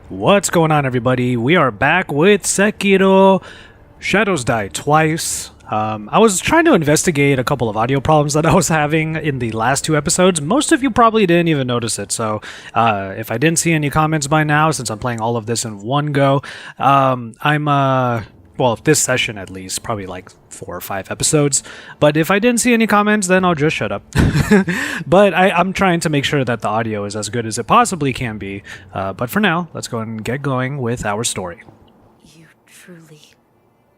What's going on, everybody? We are back with Sekiro. Shadows Die Twice. I was trying to investigate a couple of audio problems that I was having in the last two episodes. Most of you probably didn't even notice it, so if I didn't see any comments by now, since I'm playing all of this in one go, well, this session at least, probably like 4 or 5 episodes. But if I didn't see any comments, then I'll just shut up. But I'm trying to make sure that the audio is as good as it possibly can be. But for now, let's go and get going with our story. You truly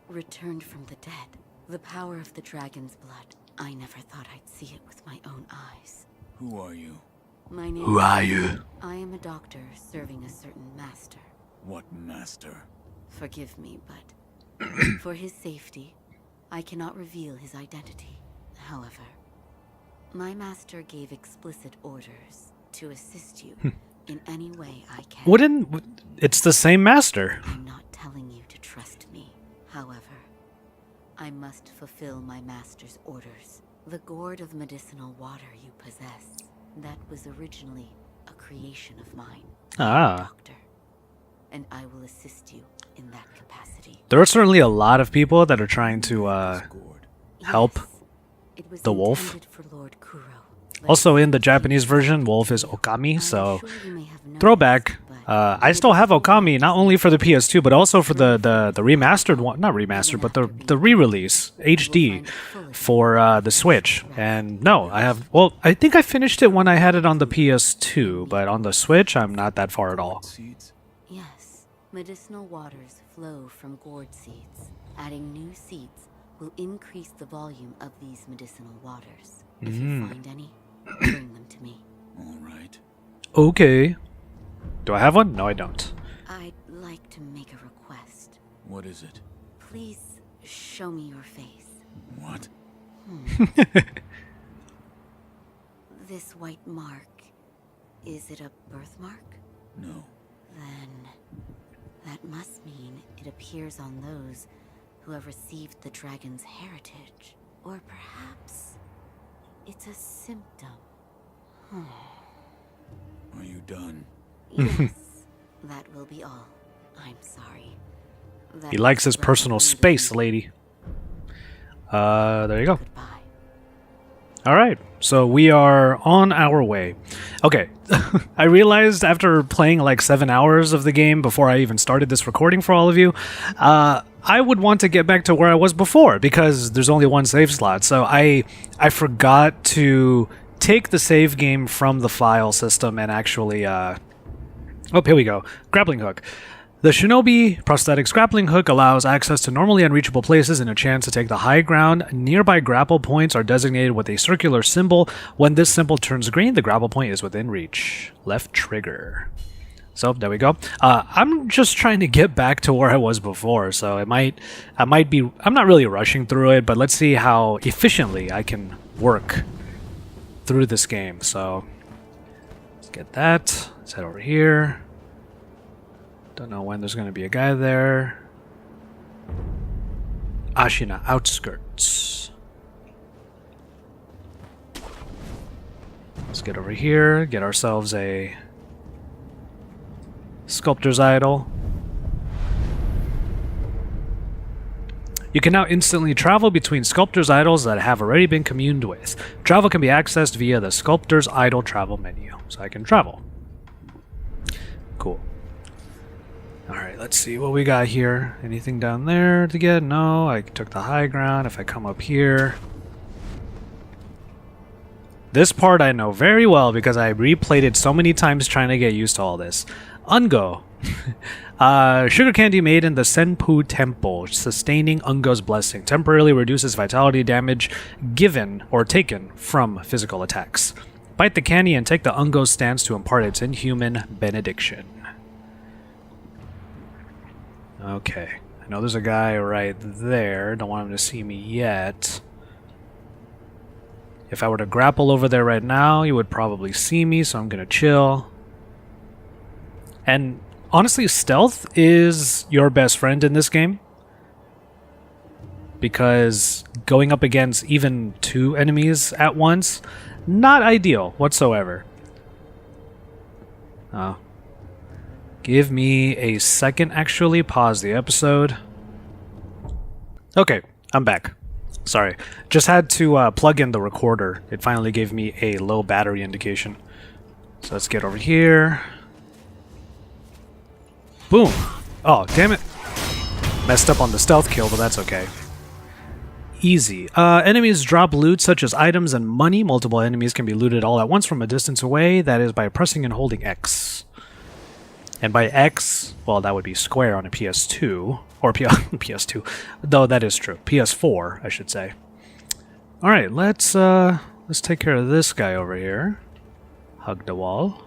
returned from the dead. The power of the dragon's blood. I never thought I'd see it with my own eyes. Who are you? My name Who are you? I am a doctor serving a certain master. What master? Forgive me, but for his safety, I cannot reveal his identity. However, my master gave explicit orders to assist you in any way I can. It's the same master. I'm not telling you to trust me. However, I must fulfill my master's orders. The gourd of medicinal water you possess, that was originally a creation of mine. Doctor. And I will assist you in that capacity. There are certainly a lot of people that are trying to help It was the wolf. intended for Lord Kuro. Also, in the Japanese version, wolf is Okami, I'm so sure you may have noticed, throwback. but I still have Okami, not only for the PS2, but also for the remastered one. Not remastered, but the re-release, HD, for the Switch. And no, I have... Well, I think I finished it when I had it on the PS2, but on the Switch, I'm not that far at all. Seeds? yes, medicinal waters flow from gourd seeds. Adding new seeds will increase the volume of these medicinal waters. If you find any, bring them to me. All right. Okay. Do I have one? No, I don't. I'd like to make a request. What is it? Please show me your face. What? This white mark, is it a birthmark? No. Then that must mean it appears on those who have received the dragon's heritage. Or perhaps it's a symptom. Are you done? Yes, that will be all. I'm sorry. He likes his personal space, lady. There you go. Goodbye. Alright, so we are on our way. Okay, I realized after playing like 7 hours of the game before I even started this recording for all of you, I would want to get back to where I was before because there's only one save slot. So I forgot to take the save game from the file system and actually... Oh, here we go. Grappling hook. The Shinobi Prosthetics Grappling Hook allows access to normally unreachable places and a chance to take the high ground. Nearby grapple points are designated with a circular symbol. When this symbol turns green, the grapple point is within reach. Left trigger. So, there we go. I'm just trying to get back to where I was before, so I'm not really rushing through it, but let's see how efficiently I can work through this game. So, let's get that. Let's head over here. Don't know when there's going to be a guy there. Ashina outskirts. Let's get over here, get ourselves a sculptor's idol. You can now instantly travel between sculptor's idols that have already been communed with. Travel can be accessed via the sculptor's idol travel menu. So I can travel. Cool. Alright, let's see what we got here. Anything down there to get? No, I took the high ground. If I come up here... This part I know very well because I replayed it so many times trying to get used to all this. Ungo. Sugar candy made in the Senpu Temple, sustaining Ungo's blessing. Temporarily reduces vitality damage given or taken from physical attacks. Bite the candy and take the Ungo stance to impart its inhuman benediction. Okay. I know there's a guy right there. Don't want him to see me yet. If I were to grapple over there right now, he would probably see me, so I'm gonna chill. And honestly, stealth is your best friend in this game. Because going up against even 2 enemies at once, not ideal whatsoever. Oh. Give me a second, actually. Pause the episode. Okay, I'm back. Sorry. Just had to plug in the recorder. It finally gave me a low battery indication. So let's get over here. Boom! Oh, damn it. Messed up on the stealth kill, but that's okay. Easy. Enemies drop loot such as items and money. Multiple enemies can be looted all at once from a distance away. That is by pressing and holding X. And by X, well, that would be square on a PS2. Or PS2. Though that is true. PS4, I should say. Alright, let's take care of this guy over here. Hug the wall.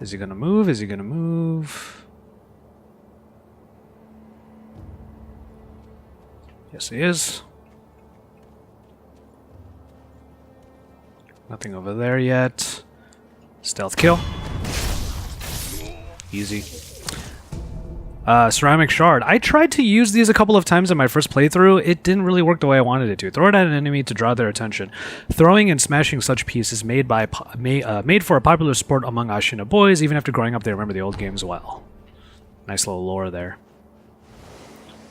Is he gonna move? Is he gonna move? Yes, he is. Nothing over there yet. Stealth kill. Easy. Ceramic shard. I tried to use these a couple of times in my first playthrough. It didn't really work the way I wanted it to. Throw it at an enemy to draw their attention. Throwing and smashing such pieces made for a popular sport among Ashina boys. Even after growing up, they remember the old games well. Nice little lore there.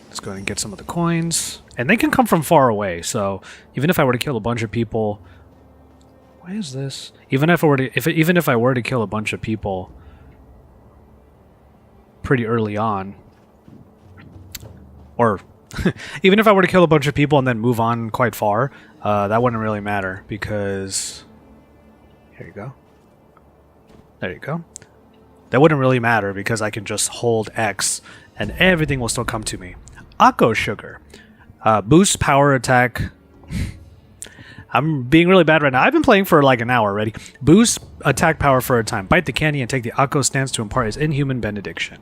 Let's go ahead and get some of the coins. And they can come from far away, so even if I were to kill a bunch of people... Why is this? Even if I were to kill a bunch of people pretty early on, or even if I were to kill a bunch of people and then move on quite far, that wouldn't really matter, because... Here you go. There you go. That wouldn't really matter because I can just hold X and everything will still come to me. Akko sugar. Boost power attack. I'm being really bad right now. I've been playing for like an hour already. Boost attack power for a time. Bite the candy and take the Akko stance to impart his inhuman benediction.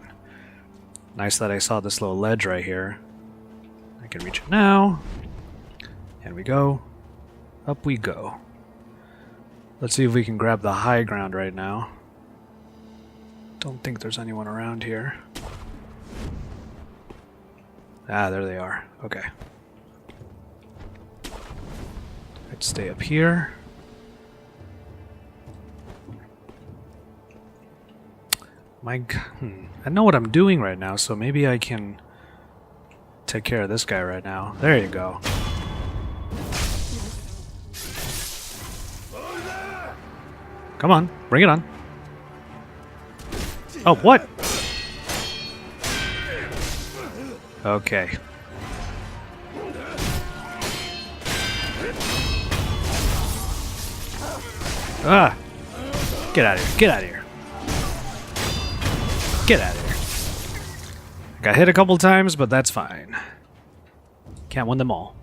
Nice that I saw this little ledge right here. I can reach it now. And we go. Up we go. Let's see if we can grab the high ground right now. Don't think there's anyone around here. Ah, there they are. Okay. Let's stay up here. I know what I'm doing right now, so maybe I can take care of this guy right now. There you go. Come on, bring it on. Oh, what? Okay. Ah! Get out of here. Get out of here. Get out of here. Got hit a couple times, but that's fine. Can't win them all.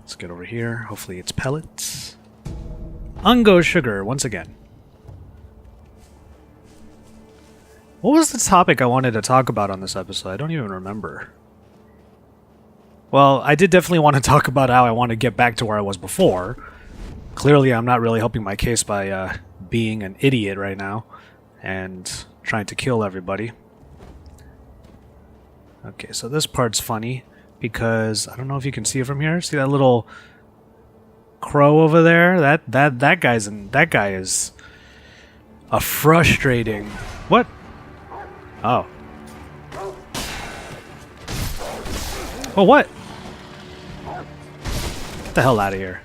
Let's get over here. Hopefully it's pellets. Ungo sugar, once again. What was the topic I wanted to talk about on this episode? I don't even remember. Well, I did definitely want to talk about how I want to get back to where I was before. Clearly, I'm not really helping my case by being an idiot right now and trying to kill everybody. Okay, so this part's funny because I don't know if you can see it from here. See that little crow over there? That guy is a frustrating. What? Oh. Oh, what? Get the hell out of here.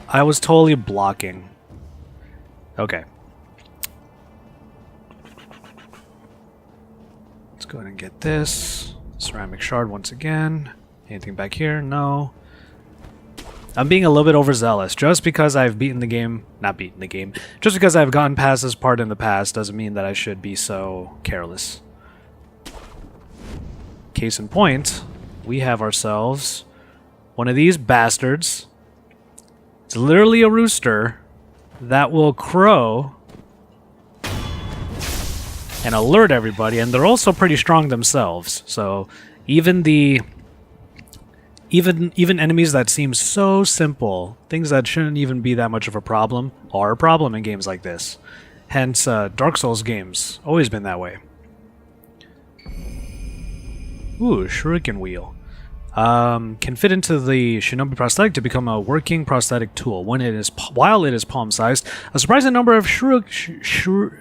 I was totally blocking. Okay. Let's go ahead and get this. Ceramic shard once again. Anything back here? No. I'm being a little bit overzealous. Just because I've beaten the game... Not beaten the game. Just because I've gotten past this part in the past doesn't mean that I should be so careless. Case in point, we have ourselves one of these bastards. It's literally a rooster that will crow and alert everybody, and they're also pretty strong themselves. So even enemies that seem so simple, things that shouldn't even be that much of a problem, are a problem in games like this. Hence, Dark Souls games always been that way. Ooh, shuriken wheel. can fit into the Shinobi prosthetic to become a working prosthetic tool. While it is palm-sized, a surprising number of shuriken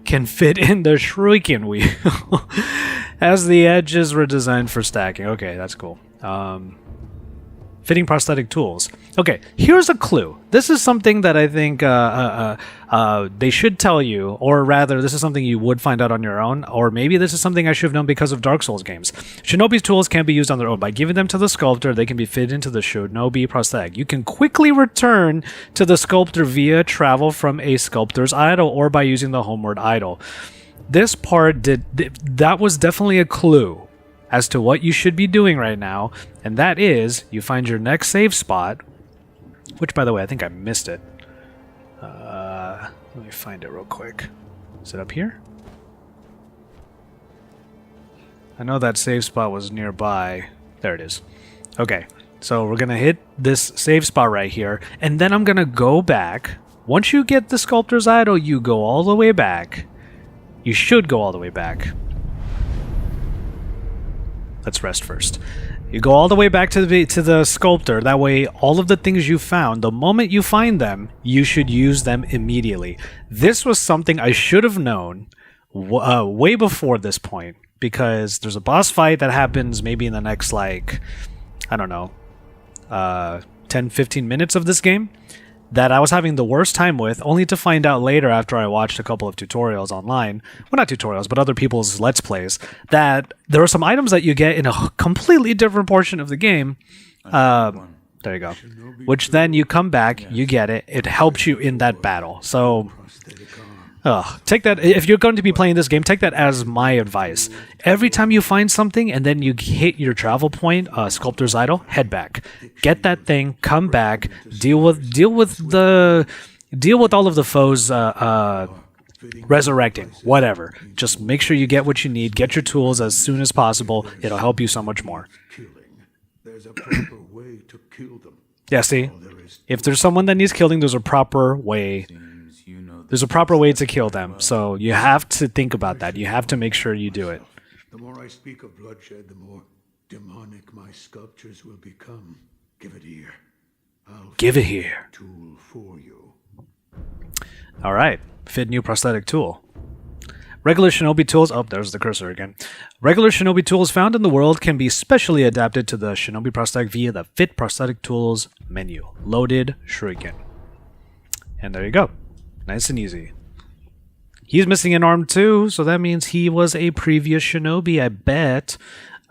can fit in the shuriken wheel, as the edges were designed for stacking. Okay, that's cool. Fitting prosthetic tools. Okay, here's a clue. This is something that I think they should tell you, or rather, this is something you would find out on your own, or maybe this is something I should have known because of Dark Souls games. Shinobi's tools can be used on their own. By giving them to the sculptor, they can be fitted into the Shinobi prosthetic. You can quickly return to the sculptor via travel from a sculptor's idol, or by using the homeward idol. This part that was definitely a clue as to what you should be doing right now, and that is, you find your next save spot, which, by the way, I think I missed it. Let me find it real quick. Is it up here? I know that save spot was nearby. There it is. Okay, so we're gonna hit this save spot right here, and then I'm gonna go back. Once you get the sculptor's idol, you go all the way back. You should go all the way back. Let's rest first. You go all the way back to the sculptor. That way, all of the things you found, the moment you find them, you should use them immediately. This was something I should have known way before this point, because there's a boss fight that happens maybe in the next, like, I don't know, 10-15 minutes of this game, that I was having the worst time with, only to find out later after I watched a couple of tutorials online, well, not tutorials, but other people's Let's Plays, that there are some items that you get in a completely different portion of the game. There you go. Which then you come back, you get it, it helps you in that battle. So, take that, if you're going to be playing this game, take that as my advice. Every time you find something and then you hit your travel point, Sculptor's Idol, head back. Get that thing, come back, deal with all of the foes resurrecting, whatever. Just make sure you get what you need, get your tools as soon as possible. It'll help you so much more. There's a proper way to kill them. Yeah, see? If there's someone that needs killing, there's a proper way. There's a proper way to kill them, so you have to think about that. You have to make sure you do it. The more I speak of bloodshed, the more demonic my sculptures will become. Give it here. Give it here. Tool for you. All right, fit new prosthetic tool. Regular Shinobi tools. Oh, there's the cursor again. Regular Shinobi tools found in the world can be specially adapted to the Shinobi prosthetic via the Fit Prosthetic Tools menu. Loaded Shuriken. And there you go. Nice and easy. He's missing an arm too, so that means he was a previous Shinobi, I bet.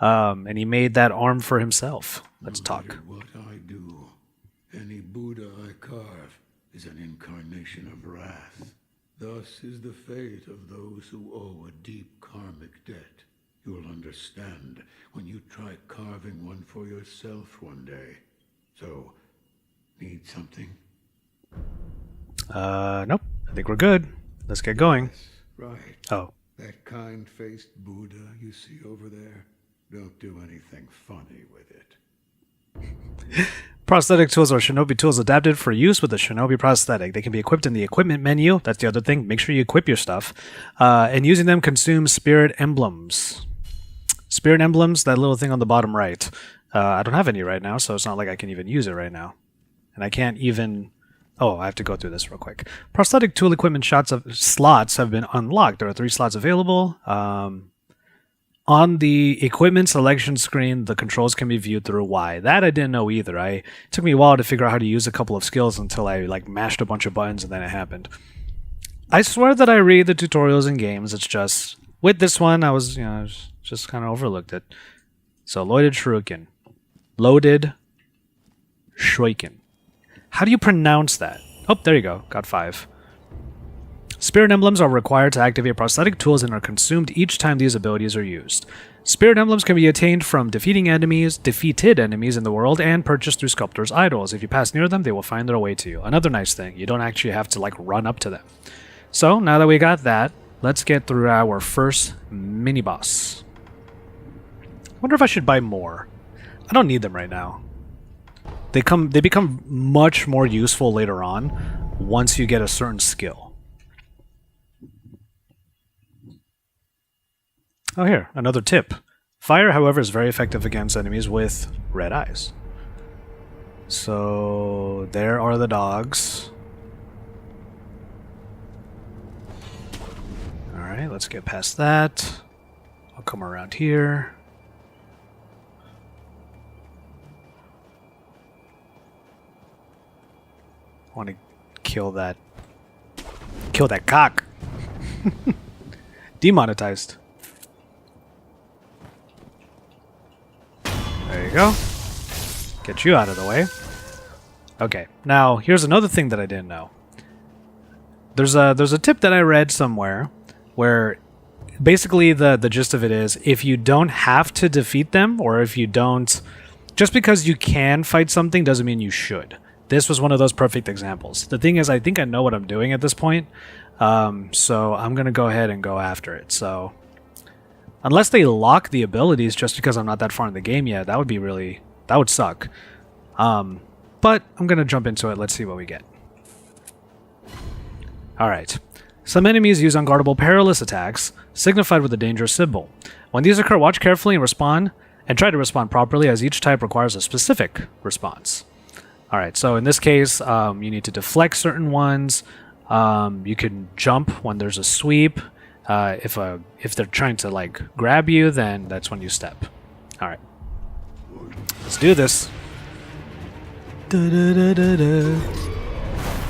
And he made that arm for himself. Let's talk. What I do, any Buddha I carve is an incarnation of wrath. Thus is the fate of those who owe a deep karmic debt. You will understand when you try carving one for yourself one day. So, need something? Nope. I think we're good. Let's get going. Right. Oh. That kind-faced Buddha you see over there, don't do anything funny with it. Prosthetic tools are Shinobi tools adapted for use with the Shinobi prosthetic. They can be equipped in the equipment menu. That's the other thing. Make sure you equip your stuff. And using them consumes spirit emblems. Spirit emblems, that little thing on the bottom right. I don't have any right now, so it's not like I can even use it right now. And I can't even... Oh, I have to go through this real quick. Prosthetic tool equipment slots have been unlocked. There are 3 slots available. On the equipment selection screen, the controls can be viewed through Y. That I didn't know either. It took me a while to figure out how to use a couple of skills until I mashed a bunch of buttons and then it happened. I swear that I read the tutorials in games. It's just with this one, I was just kind of overlooked it. So loaded shuriken. Loaded shuriken. How do you pronounce that? Oh, there you go. Got 5. Spirit emblems are required to activate prosthetic tools and are consumed each time these abilities are used. Spirit emblems can be attained from defeated enemies in the world and purchased through sculptors' idols. If you pass near them, they will find their way to you. Another nice thing, you don't actually have to run up to them. So, now that we got that, let's get through our first mini-boss. I wonder if I should buy more. I don't need them right now. They become much more useful later on once you get a certain skill. Oh, here, another tip. Fire, however, is very effective against enemies with red eyes. So there are the dogs. Alright, let's get past that. I'll come around here. I want to kill that cock. Demonetized. There you go. Get you out of the way. Okay, now here's another thing that I didn't know. There's a tip that I read somewhere where basically the gist of it is if you don't have to defeat them, or if you don't, just because you can fight something doesn't mean you should. This was one of those perfect examples. The thing is, I think I know what I'm doing at this point, so I'm gonna go ahead and go after it. So unless they lock the abilities just because I'm not that far in the game yet, that would suck. But I'm gonna jump into it. Let's see what we get. Alright. Some enemies use unguardable perilous attacks, signified with a dangerous symbol. When these occur, watch carefully and try to respond properly, as each type requires a specific response. Alright, so in this case, you need to deflect certain ones. You can jump when there's a sweep. If they're trying to like grab you, then that's when you step. Alright. Let's do this.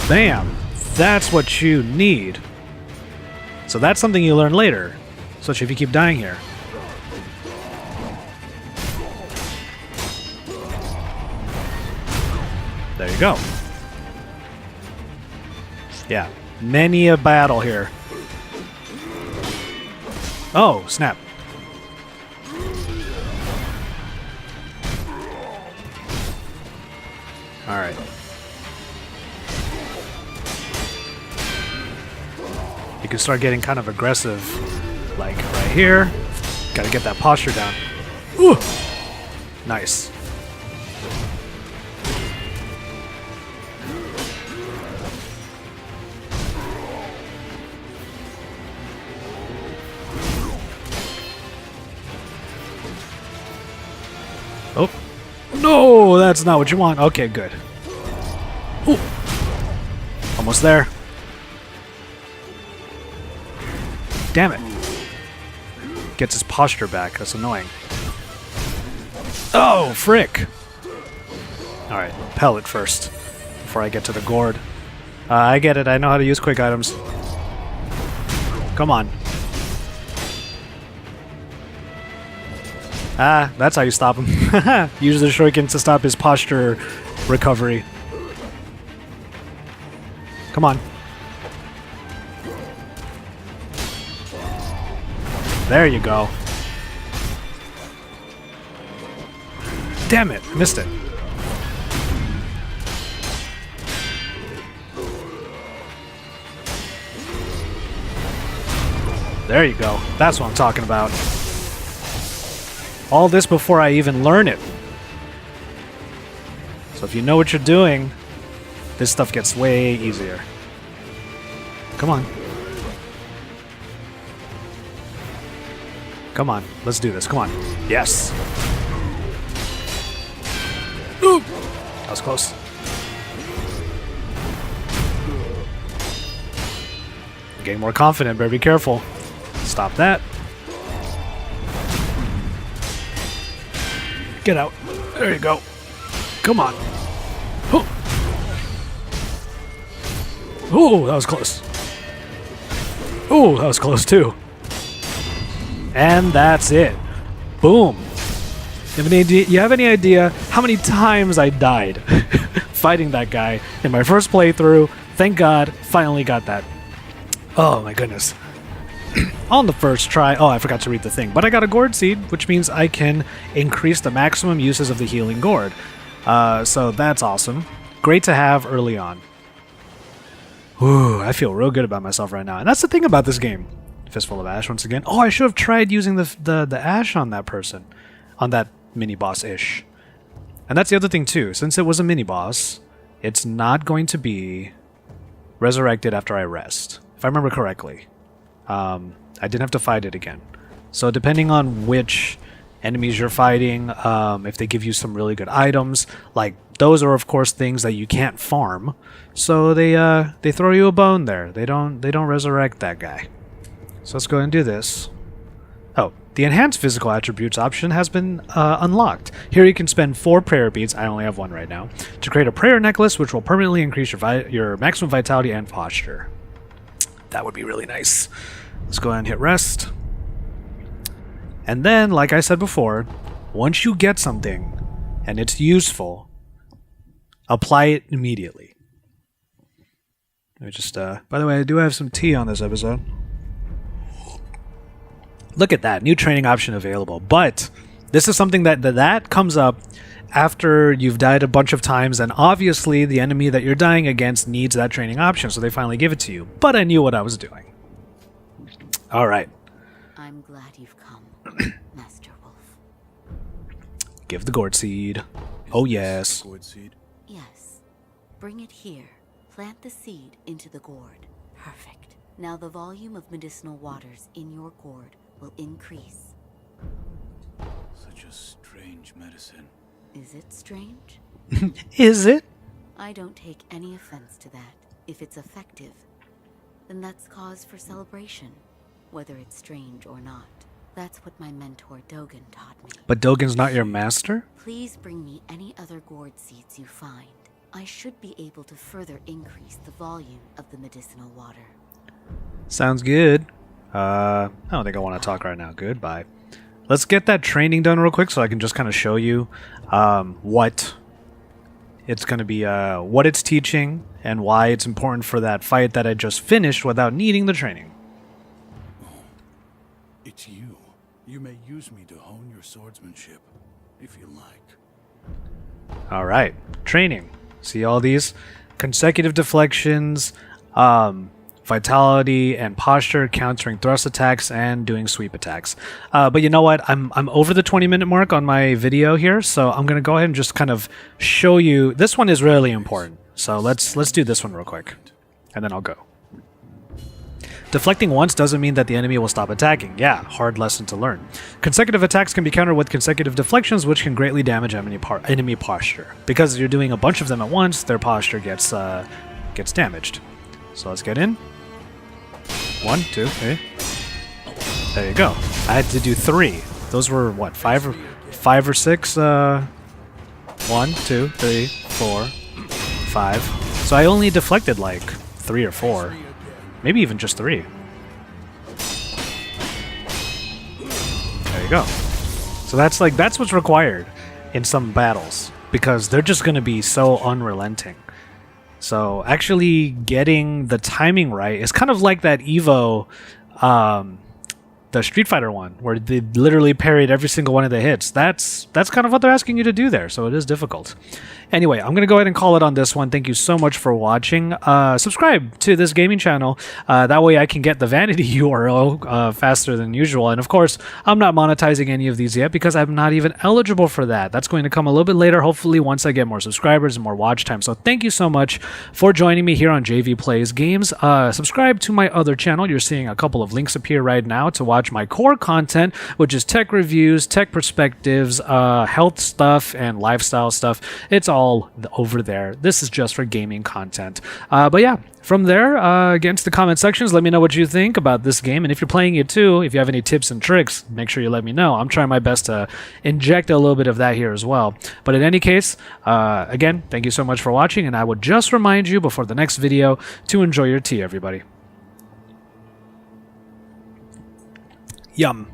Bam! That's what you need. So that's something you learn later, especially if you keep dying here. There you go. Yeah, many a battle here. Oh, snap. Alright. You can start getting kind of aggressive, like right here. Gotta get that posture down. Ooh! Nice. Oh. No, that's not what you want. Okay, good. Ooh. Almost there. Damn it. Gets his posture back. That's annoying. Oh, frick. Alright, pellet first. Before I get to the gourd. I get it. I know how to use quick items. Come on. Ah, that's how you stop him. Use the shuriken to stop his posture recovery. Come on. There you go. Damn it, I missed it. There you go. That's what I'm talking about. All this before I even learn it. So if you know what you're doing, this stuff gets way easier. Come on. Come on, let's do this. Come on. Yes. Ooh. That was close. I'm getting more confident, better be careful. Stop that. Get out. There you go. Come on. Oh, that was close. Oh, that was close too. And that's it. Boom. You have any idea how many times I died fighting that guy in my first playthrough? Thank God, finally got that. Oh my goodness. On the first try, oh, I forgot to read the thing, but I got a gourd seed, which means I can increase the maximum uses of the healing gourd. So that's awesome. Great to have early on. Ooh, I feel real good about myself right now. And that's the thing about this game. Fistful of Ash once again. Oh, I should have tried using the ash on that person. On that mini-boss-ish. And that's the other thing too. Since it was a mini-boss, it's not going to be resurrected after I rest. If I remember correctly. I didn't have to fight it again. So depending on which enemies you're fighting, if they give you some really good items. Like, those are of course things that you can't farm, so they throw you a bone there. They don't resurrect that guy. So let's go ahead and do this. Oh, the enhanced physical attributes option has been unlocked. Here you can spend 4 prayer beads, I only have 1 right now, to create a prayer necklace which will permanently increase your maximum vitality and posture. That would be really nice. Let's go ahead and hit rest. And then, like I said before, once you get something and it's useful, apply it immediately. Let me just, by the way, I do have some tea on this episode. Look at that, new training option available. But this is something that comes up after you've died a bunch of times, and obviously the enemy that you're dying against needs that training option, so they finally give it to you. But I knew what I was doing. Alright. I'm glad you've come, Master Wolf. Give the gourd seed. Oh yes. Gourd seed? Yes. Bring it here. Plant the seed into the gourd. Perfect. Now the volume of medicinal waters in your gourd will increase. Such a strange medicine. Is it strange? Is it? I don't take any offense to that. If it's effective, then that's cause for celebration, whether it's strange or not. That's what my mentor Dogen taught me. But Dogen's not your master? Please bring me any other gourd seeds you find. I should be able to further increase the volume of the medicinal water. Sounds good. I don't think I want to talk right now. Goodbye. Let's get that training done real quick so I can just kind of show you what it's going to be, what it's teaching, and why it's important for that fight that I just finished without needing the training. It's you. You may use me to hone your swordsmanship, if you like. Alright, training. See all these? Consecutive deflections, vitality and posture, countering thrust attacks, and doing sweep attacks. But you know what? I'm over the 20-minute mark on my video here, so I'm gonna go ahead and just kind of show you. This one is really important, so let's do this one real quick, and then I'll go. Deflecting once doesn't mean that the enemy will stop attacking. Yeah, hard lesson to learn. Consecutive attacks can be countered with consecutive deflections, which can greatly damage enemy posture. Because you're doing a bunch of them at once, their posture gets damaged. So let's get in. 1, 2, 3. There you go. I had to do 3. Those were what, 5 or 6? 1, 2, 3, 4, 5. So I only deflected like 3 or 4. Maybe even just 3. There you go. So that's what's required in some battles, because they're just going to be so unrelenting. So actually getting the timing right is kind of like that Evo, the Street Fighter one, where they literally parried every single one of the hits. That's kind of what they're asking you to do there, so it is difficult. Anyway, I'm going to go ahead and call it on this one. Thank you so much for watching. Subscribe to this gaming channel. That way I can get the vanity URL faster than usual. And of course, I'm not monetizing any of these yet because I'm not even eligible for that. That's going to come a little bit later, hopefully once I get more subscribers and more watch time. So thank you so much for joining me here on JVPlaysGames. Subscribe to my other channel. You're seeing a couple of links appear right now to watch my core content, which is tech reviews, tech perspectives, health stuff, and lifestyle stuff. It's all over there. This is just for gaming content. But yeah, from there, get into the comment sections. Let me know what you think about this game, and if you're playing it too, if you have any tips and tricks, make sure you let me know. I'm trying my best to inject a little bit of that here as well. But in any case, again, thank you so much for watching, and I would just remind you before the next video to enjoy your tea, everybody. Yum.